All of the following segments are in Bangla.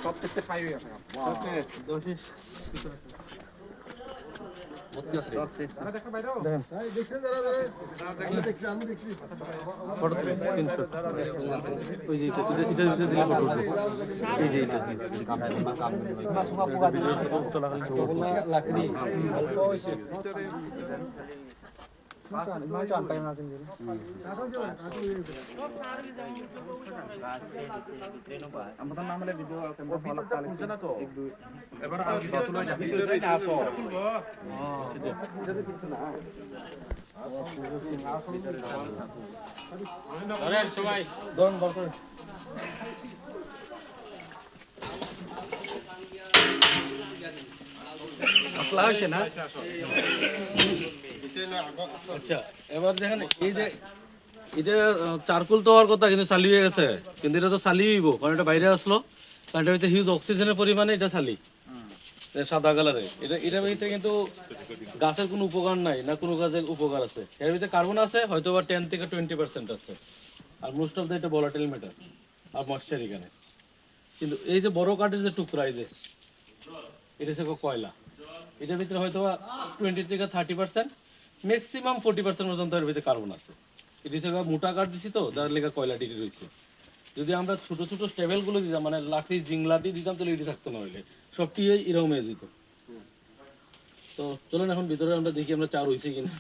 সব থেকে পাই আছে সবাই আচ্ছা এবার দেখেন এই যে এটা চারকোল তো হওয়ার কথা কিন্তু চালি হয়ে গেছে, কিন্তু এটা তো চালি হইব কারণ এটা বাইরে আসলো, কারণ এটা ভিতরে হিউজ অক্সিজেনের পরিমাণে এটা চালি সাদা কালারে। এটার ভিতরে কিন্তু গাছের কোনো উপকার নাই, না কোনো গাছের উপকার আছে। এর ভিতরে কার্বন আছে হয়তো বা 10 থেকে 20% আছে, আর মোস্ট অফ দ্য এটা ভলাটাইল ম্যাটার আর ময়েশ্চার এখানে। কিন্তু এই যে বড় কাঠের যে টুকরা এই যে এটা হচ্ছে কয়লা, এটার ভিতরে হয়তো 20 থেকে 30%, ম্যাক্সিমাম 40% পর্যন্ত এর ভিতরে কার্বন আছে। এটা হচ্ছে মোটা কাঠ দিছি তো যার লেগে কয়লা টিকে রয়েছে। যদি আমরা ছোট ছোট স্টেবেল গুলো দিতাম, মানে লাকড়ি জিংলা দিয়ে দিতাম, তাহলে এটি থাকতো না, হইলে সবটি এরকম হয়ে যেত। তো চলুন এখন ভিতরে আমরা দেখি আমরা চার হয়েছে কিনা।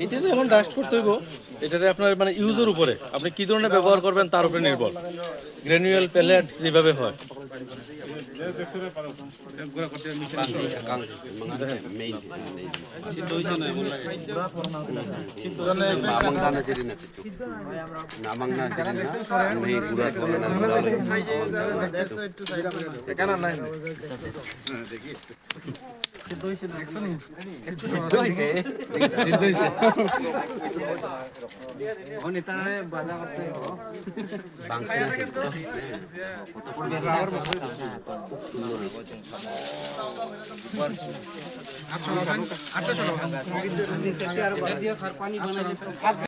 এটা এখন ডাস্ট করতে হইব, এটাতে আপনার মানে ইউজের উপরে আপনি কি ধরনের ব্যবহার করবেন তার উপরে নির্ভর। গ্রানুয়াল প্যালেট যেভাবে হয়